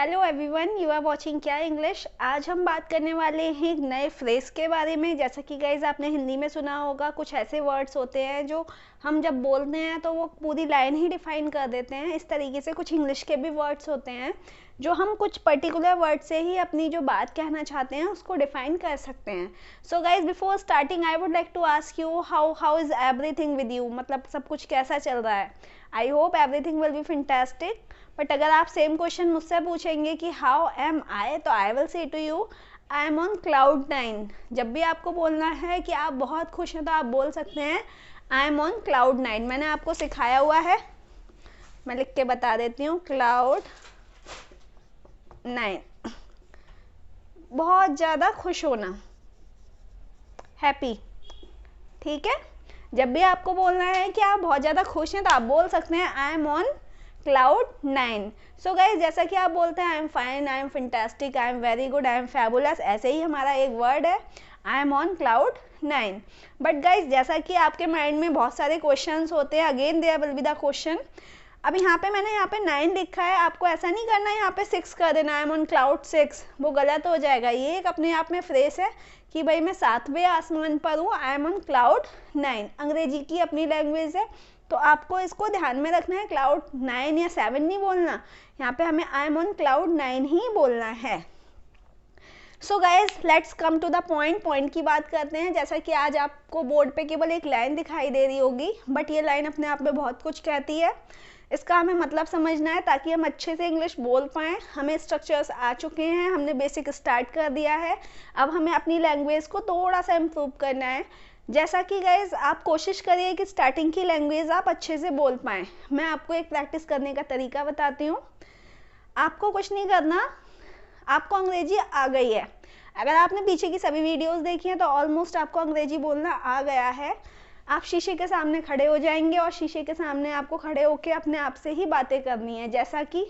Hello everyone, you are watching क्या English. आज हम बात करने वाले हैं एक नए फ्रेज के बारे में। जैसा कि गाइज आपने हिंदी में सुना होगा, कुछ ऐसे वर्ड्स होते हैं जो हम जब बोलते हैं तो वो पूरी लाइन ही डिफाइन कर देते हैं। इस तरीके से कुछ इंग्लिश के भी वर्ड्स होते हैं जो हम कुछ पर्टिकुलर वर्ड से ही अपनी जो बात कहना चाहते हैं उसको डिफाइन कर सकते हैं। So guys, before starting I would like to ask you how is everything with you. मतलब सब कुछ कैसा चल रहा है। I hope everything will be fantastic. But अगर आप सेम क्वेश्चन मुझसे पूछेंगे कि हाउ एम आई, तो I will say to you I am on cloud 9। जब भी आपको बोलना है कि आप बहुत खुश हैं तो आप बोल सकते हैं आई एम ऑन क्लाउड 9। मैंने आपको सिखाया हुआ है, मैं लिख के बता देती हूँ। क्लाउड 9, बहुत ज़्यादा खुश होना, हैप्पी। ठीक है, जब भी आपको बोलना है कि आप बहुत ज़्यादा खुश हैं तो आप बोल सकते हैं आई am on cloud 9। So guys, जैसा कि आप बोलते हैं I am fine, I am fantastic, I am very good, I am fabulous, ऐसे ही हमारा एक वर्ड है आई am on cloud 9। But guys, जैसा कि आपके माइंड में बहुत सारे क्वेश्चंस होते हैं, again there will be the question. अब यहाँ पे मैंने यहाँ पे 9 लिखा है, आपको ऐसा नहीं करना है यहाँ पे 6 कर देना आई एम ऑन क्लाउड 6, वो गलत हो जाएगा। ये एक अपने आप में फ्रेज है कि भाई मैं 7वें आसमान पर हूँ, आई एम ऑन क्लाउड 9। अंग्रेजी की अपनी लैंग्वेज है तो आपको इसको ध्यान में रखना है। क्लाउड 9 या 7 नहीं बोलना, यहाँ पे हमें आई एम ऑन क्लाउड 9 ही बोलना है। So guys, let's come to the point की बात करते हैं। जैसा कि आज आपको बोर्ड पे केवल एक लाइन दिखाई दे रही होगी, बट ये लाइन अपने आप में बहुत कुछ कहती है। इसका हमें मतलब समझना है ताकि हम अच्छे से इंग्लिश बोल पाएँ। हमें स्ट्रक्चर्स आ चुके हैं, हमने बेसिक स्टार्ट कर दिया है, अब हमें अपनी लैंग्वेज को थोड़ा सा इम्प्रूव करना है। जैसा कि गाइज आप कोशिश करिए कि स्टार्टिंग की लैंग्वेज आप अच्छे से बोल पाएँ। मैं आपको एक प्रैक्टिस करने का तरीका बताती हूँ। आपको कुछ नहीं करना, आपको अंग्रेजी आ गई है। अगर आपने पीछे की सभी वीडियोस देखी हैं तो ऑलमोस्ट आपको अंग्रेजी बोलना आ गया है। आप शीशे के सामने खड़े हो जाएंगे और शीशे के सामने आपको खड़े होकर अपने आप से ही बातें करनी है। जैसा कि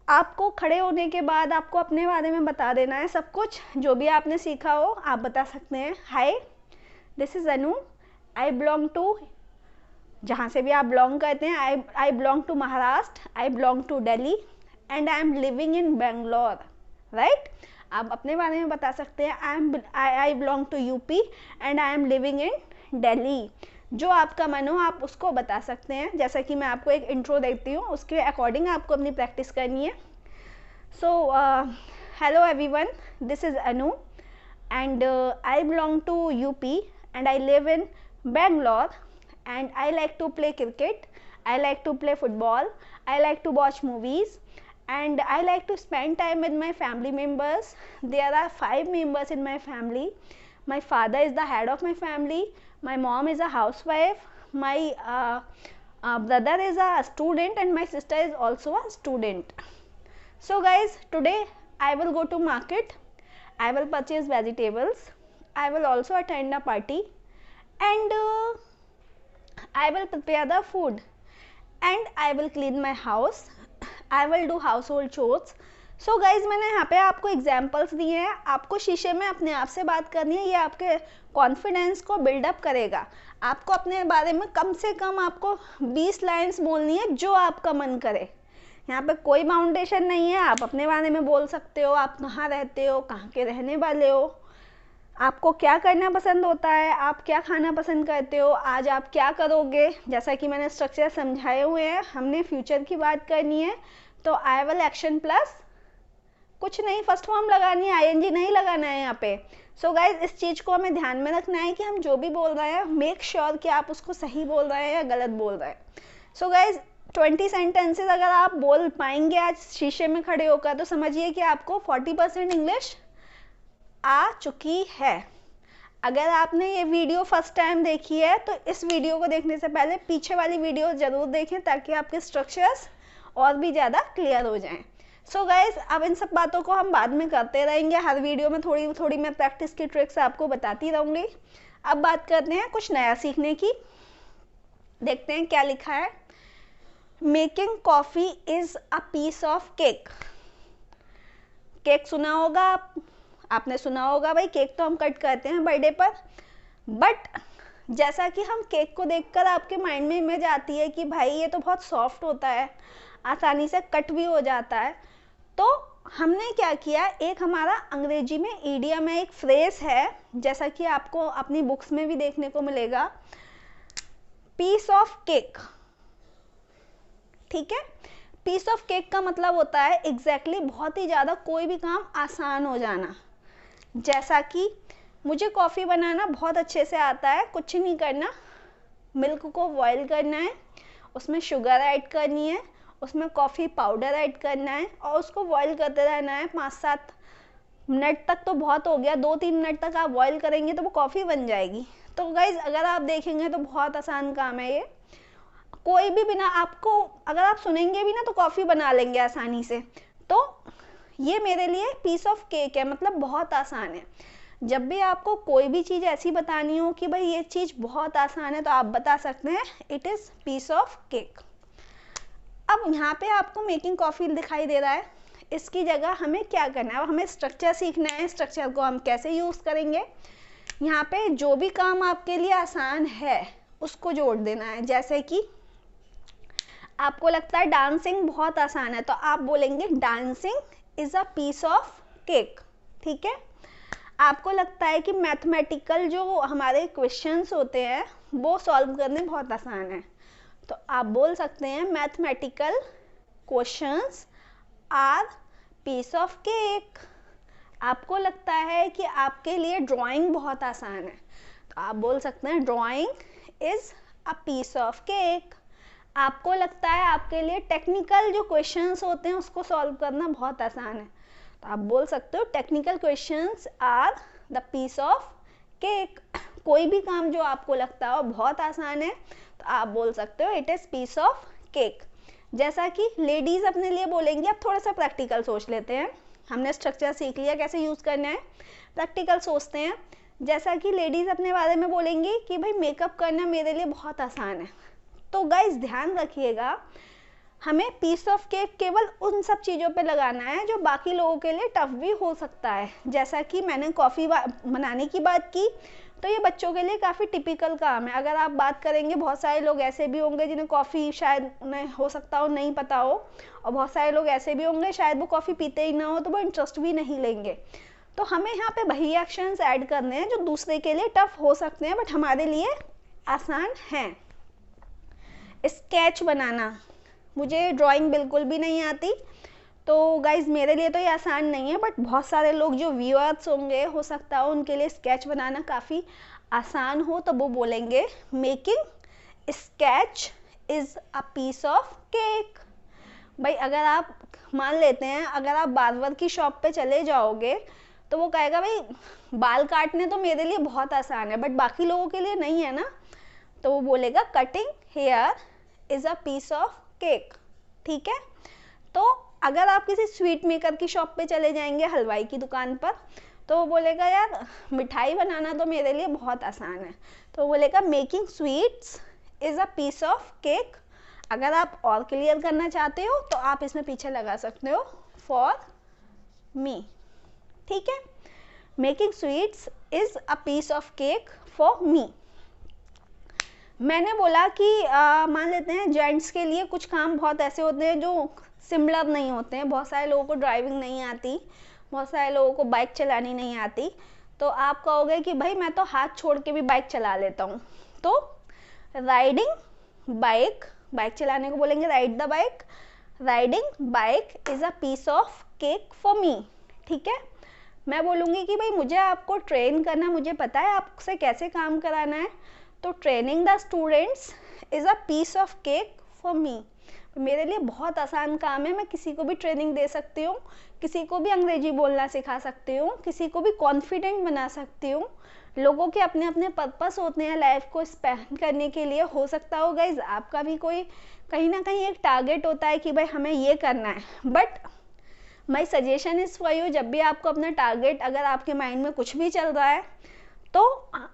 आपको खड़े होने के बाद आपको अपने बारे में बता देना है, सब कुछ जो भी आपने सीखा हो आप बता सकते हैं। Hi, this is Anu, I belong to, जहाँ से भी आप बिलोंग करते हैं, I belong to Maharashtra, I belong to Delhi and I am living in Bangalore. Right, आप अपने बारे में बता सकते हैं I belong to UP and I am living in Delhi. जो आपका मन हो आप उसको बता सकते हैं। जैसा कि मैं आपको एक इंट्रो देती हूँ, उसके अकॉर्डिंग आपको अपनी प्रैक्टिस करनी है। So hello everyone, this is Anu and I belong to UP and I live in Bangalore and I like to play cricket, I like to play football, I like to watch movies and I like to spend time with my family members. There are 5 members in my family. My father is the head of my family, my mom is a housewife, my brother is a student and my sister is also a student. So guys, today I will go to market, I will purchase vegetables, I will also attend a party and I will prepare the food and I will clean my house, I will do household chores. So guys, मैंने यहाँ पे आपको examples दिए हैं। आपको शीशे में अपने आप से बात करनी है, ये आपके कॉन्फिडेंस को बिल्डअप करेगा। आपको अपने बारे में कम से कम आपको 20 लाइन्स बोलनी है जो आपका मन करे। यहाँ पे कोई बाउंडेशन नहीं है, आप अपने बारे में बोल सकते हो। आप कहाँ रहते हो, कहाँ के रहने वाले हो, आपको क्या करना पसंद होता है, आप क्या खाना पसंद करते हो, आज आप क्या करोगे। जैसा कि मैंने स्ट्रक्चर समझाए हुए हैं, हमने फ्यूचर की बात करनी है तो आई विल एक्शन प्लस कुछ नहीं, फर्स्ट फॉर्म लगानी है, आईएनजी नहीं लगाना है यहाँ पे। सो गाइज, इस चीज़ को हमें ध्यान में रखना है कि हम जो भी बोल रहे हैं मेक श्योर कि आप उसको सही बोल रहे हैं या गलत बोल रहे हैं। सो गाइज, 20 सेंटेंसेस अगर आप बोल पाएंगे आज शीशे में खड़े होकर तो समझिए कि आपको 40% इंग्लिश आ चुकी है। अगर आपने ये वीडियो फर्स्ट टाइम देखी है तो इस वीडियो को देखने से पहले पीछे वाली वीडियो ज़रूर देखें ताकि आपके स्ट्रक्चर्स और भी ज़्यादा क्लियर हो जाएं। सो गाइज, अब इन सब बातों को हम बाद में करते रहेंगे। हर वीडियो में थोड़ी थोड़ी मैं प्रैक्टिस की ट्रिक्स आपको बताती रहूँगी। अब बात करते हैं कुछ नया सीखने की। देखते हैं क्या लिखा है। Making coffee is a piece of cake. Cake सुना होगा आपने सुना होगा भाई, केक तो हम कट करते हैं बर्थडे पर। बट जैसा कि हम केक को देखकर आपके माइंड में इमेज आती है कि भाई ये तो बहुत सॉफ्ट होता है, आसानी से कट भी हो जाता है, तो हमने क्या किया, एक हमारा अंग्रेजी में इडियम है, एक फ्रेज है, जैसा कि आपको अपनी बुक्स में भी देखने को मिलेगा, पीस ऑफ केक। ठीक है, पीस ऑफ केक का मतलब होता है एग्जैक्टली बहुत ही ज़्यादा कोई भी काम आसान हो जाना। जैसा कि मुझे कॉफ़ी बनाना बहुत अच्छे से आता है, कुछ नहीं करना, मिल्क को बॉईल करना है, उसमें शुगर ऐड करनी है, उसमें कॉफ़ी पाउडर ऐड करना है और उसको बॉईल करते रहना है 5-7 मिनट तक। तो बहुत हो गया, 2-3 मिनट तक आप बॉईल करेंगे तो वो कॉफ़ी बन जाएगी। तो गाइज अगर आप देखेंगे तो बहुत आसान काम है ये, कोई भी बिना आपको, अगर आप सुनेंगे भी ना तो कॉफ़ी बना लेंगे आसानी से। तो ये मेरे लिए पीस ऑफ केक है, मतलब बहुत आसान है। जब भी आपको कोई भी चीज़ ऐसी बतानी हो कि भाई ये चीज़ बहुत आसान है, तो आप बता सकते हैं it is piece of cake. अब यहाँ पे आपको मेकिंग कॉफ़ी दिखाई दे रहा है, इसकी जगह हमें क्या करना है, अब हमें स्ट्रक्चर सीखना है। स्ट्रक्चर को हम कैसे यूज़ करेंगे, यहाँ पे जो भी काम आपके लिए आसान है उसको जोड़ देना है। जैसे कि आपको लगता है डांसिंग बहुत आसान है, तो आप बोलेंगे dancing is a piece of cake. ठीक है, आपको लगता है कि मैथमेटिकल जो हमारे क्वेश्चंस होते हैं वो सॉल्व करने बहुत आसान है, तो आप बोल सकते हैं mathematical questions are piece of cake. आपको लगता है कि आपके लिए ड्राइंग बहुत आसान है, तो आप बोल सकते हैं drawing is a piece of cake. आपको लगता है आपके लिए टेक्निकल जो क्वेश्चंस होते हैं उसको सॉल्व करना बहुत आसान है, तो आप बोल सकते हो technical questions are the piece of cake. कोई भी काम जो आपको लगता हो बहुत आसान है तो आप बोल सकते हो it is piece of cake. जैसा कि लेडीज़ अपने लिए बोलेंगी, अब थोड़ा सा प्रैक्टिकल सोच लेते हैं। हमने स्ट्रक्चर सीख लिया कैसे यूज़ करना है, प्रैक्टिकल सोचते हैं। जैसा कि लेडीज़ अपने बारे में बोलेंगी कि भाई मेकअप करना मेरे लिए बहुत आसान है, तो गाइज ध्यान रखिएगा हमें पीस ऑफ केक केवल उन सब चीज़ों पे लगाना है जो बाकी लोगों के लिए टफ भी हो सकता है। जैसा कि मैंने कॉफ़ी बनाने की बात की, तो ये बच्चों के लिए काफ़ी टिपिकल काम है। अगर आप बात करेंगे, बहुत सारे लोग ऐसे भी होंगे जिन्हें कॉफ़ी शायद उन्हें हो सकता हो नहीं पता हो, और बहुत सारे लोग ऐसे भी होंगे शायद वो कॉफ़ी पीते ही ना हो, तो वो इंटरेस्ट भी नहीं लेंगे। तो हमें यहाँ पे वही एक्शंस ऐड करने हैं जो दूसरे के लिए टफ हो सकते हैं बट हमारे लिए आसान हैं। स्केच बनाना, मुझे ड्राइंग बिल्कुल भी नहीं आती, तो गाइज मेरे लिए तो ये आसान नहीं है, बट बहुत सारे लोग जो व्यूअर्स होंगे हो सकता हो उनके लिए स्केच बनाना काफ़ी आसान हो, तो वो बोलेंगे making sketch is a piece of cake. भाई अगर आप मान लेते हैं, अगर आप बार्बर की शॉप पे चले जाओगे तो वो कहेगा भाई बाल काटने तो मेरे लिए बहुत आसान है बट बाकी लोगों के लिए नहीं है ना, तो वो बोलेगा cutting hair is a piece of cake. ठीक है, तो अगर आप किसी स्वीट मेकर की शॉप पे चले जाएंगे, हलवाई की दुकान पर, तो वो बोलेगा यार मिठाई बनाना तो मेरे लिए बहुत आसान है, तो वो बोलेगा making sweets is a piece of cake. अगर आप और क्लियर करना चाहते हो तो आप इसमें पीछे लगा सकते हो फॉर मी। ठीक है, making sweets is a piece of cake for me. मैंने बोला कि मान लेते हैं जेंट्स के लिए कुछ काम बहुत ऐसे होते हैं जो सिमिलर नहीं होते हैं। बहुत सारे लोगों को ड्राइविंग नहीं आती, बहुत सारे लोगों को बाइक चलानी नहीं आती, तो आप कहोगे कि भाई मैं तो हाथ छोड़ के भी बाइक चला लेता हूँ, तो राइडिंग बाइक, बाइक चलाने को बोलेंगे ride the bike, riding bike is a piece of cake for me. ठीक है, मैं बोलूँगी कि भाई मुझे आपको ट्रेन करना, मुझे पता है आपसे कैसे काम कराना है, तो training the students is a piece of cake for me. मेरे लिए बहुत आसान काम है, मैं किसी को भी ट्रेनिंग दे सकती हूँ, किसी को भी अंग्रेजी बोलना सिखा सकती हूँ, किसी को भी कॉन्फिडेंट बना सकती हूँ। लोगों के अपने अपने पर्पस होते हैं लाइफ को स्पेंड करने के लिए। हो सकता हो गाइज आपका भी कोई कहीं ना कहीं एक टारगेट होता है कि भाई हमें ये करना है, but my suggestion is for you, जब भी आपको अपना टारगेट, अगर आपके माइंड में कुछ भी चल रहा है तो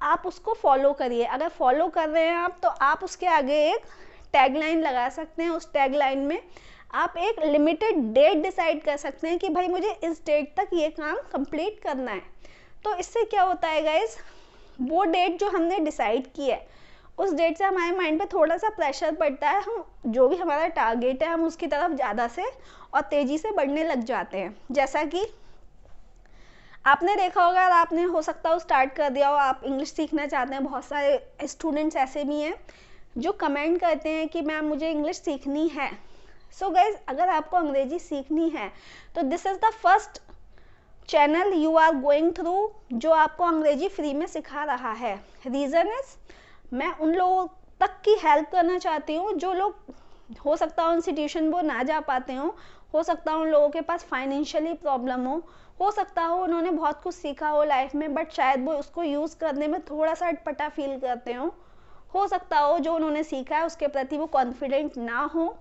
आप उसको फॉलो करिए। अगर फॉलो कर रहे हैं आप, तो आप उसके आगे एक टैगलाइन लगा सकते हैं। उस टैगलाइन में आप एक लिमिटेड डेट डिसाइड कर सकते हैं कि भाई मुझे इस डेट तक ये काम कंप्लीट करना है। तो इससे क्या होता है गाइज, वो डेट जो हमने डिसाइड की है उस डेट से हमारे माइंड पे थोड़ा सा प्रेशर पड़ता है, हम जो भी हमारा टारगेट है हम उसकी तरफ ज़्यादा से और तेज़ी से बढ़ने लग जाते हैं। जैसा कि आपने देखा होगा, और आपने हो सकता हो स्टार्ट कर दिया हो, आप इंग्लिश सीखना चाहते हैं। बहुत सारे स्टूडेंट्स ऐसे भी हैं जो कमेंट करते हैं कि मैम मुझे इंग्लिश सीखनी है। सो गाइज, अगर आपको अंग्रेजी सीखनी है तो this is the first channel you are going through जो आपको अंग्रेजी फ्री में सिखा रहा है। रीज़न इज, मैं उन लोगों तक की हेल्प करना चाहती हूँ जो लोग हो सकता है इंस्टीट्यूशन वो ना जा पाते हो सकता है उन लोगों के पास फाइनेंशियली प्रॉब्लम हो सकता हो उन्होंने बहुत कुछ सीखा हो लाइफ में बट शायद वो उसको यूज़ करने में थोड़ा सा अटपटा फील करते हो सकता हो जो उन्होंने सीखा है उसके प्रति वो कॉन्फिडेंट ना हो।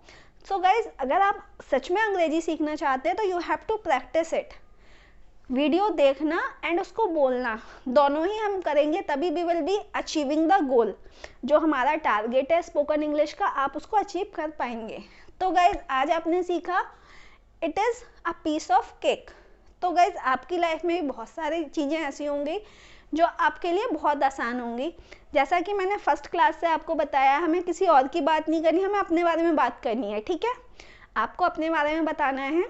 सो गाइज, अगर आप सच में अंग्रेजी सीखना चाहते हैं तो you have to practise it. Video देखना एंड उसको बोलना दोनों ही हम करेंगे तभी we will be achieving the goal. जो हमारा टारगेट है स्पोकन इंग्लिश का, आप उसको अचीव कर पाएंगे। तो गाइज, आज आपने सीखा it is a piece of cake. तो गाइज, आपकी लाइफ में भी बहुत सारी चीज़ें ऐसी होंगी जो आपके लिए बहुत आसान होंगी। जैसा कि मैंने फर्स्ट क्लास से आपको बताया, हमें किसी और की बात नहीं करनी, हमें अपने बारे में बात करनी है। ठीक है, आपको अपने बारे में बताना है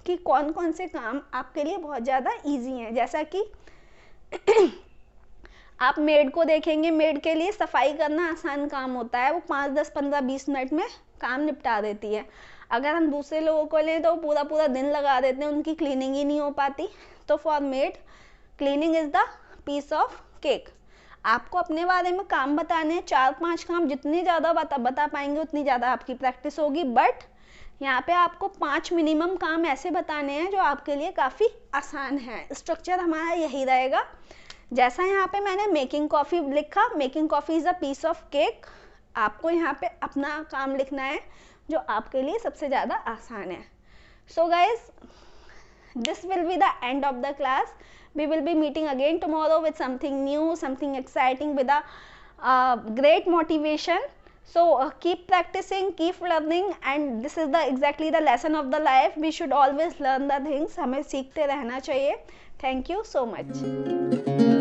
कि कौन कौन से काम आपके लिए बहुत ज़्यादा इजी हैं। जैसा कि आप मेड को देखेंगे, मेड के लिए सफाई करना आसान काम होता है, वो 5, 10, 15, 20 मिनट में काम निपटा देती है। अगर हम दूसरे लोगों को लें तो पूरा पूरा दिन लगा देते हैं, उनकी क्लीनिंग ही नहीं हो पाती। तो for maid cleaning is the piece of cake. आपको अपने बारे में काम बताने हैं, 4-5 काम, जितने ज़्यादा बता पाएंगे उतनी ज़्यादा आपकी प्रैक्टिस होगी। बट यहाँ पे आपको 5 मिनिमम काम ऐसे बताने हैं जो आपके लिए काफ़ी आसान है। स्ट्रक्चर हमारा यही रहेगा। जैसा यहाँ पे मैंने मेकिंग कॉफ़ी लिखा, making coffee is a piece of cake, आपको यहाँ पे अपना काम लिखना है जो आपके लिए सबसे ज़्यादा आसान है। So guys, this will be the end of the class. We will be meeting again tomorrow with something new, something exciting, with a great motivation. So keep practicing, keep learning, and this is the exactly the lesson of the life. We should always learn the things. हमें सीखते रहना चाहिए. Thank you so much.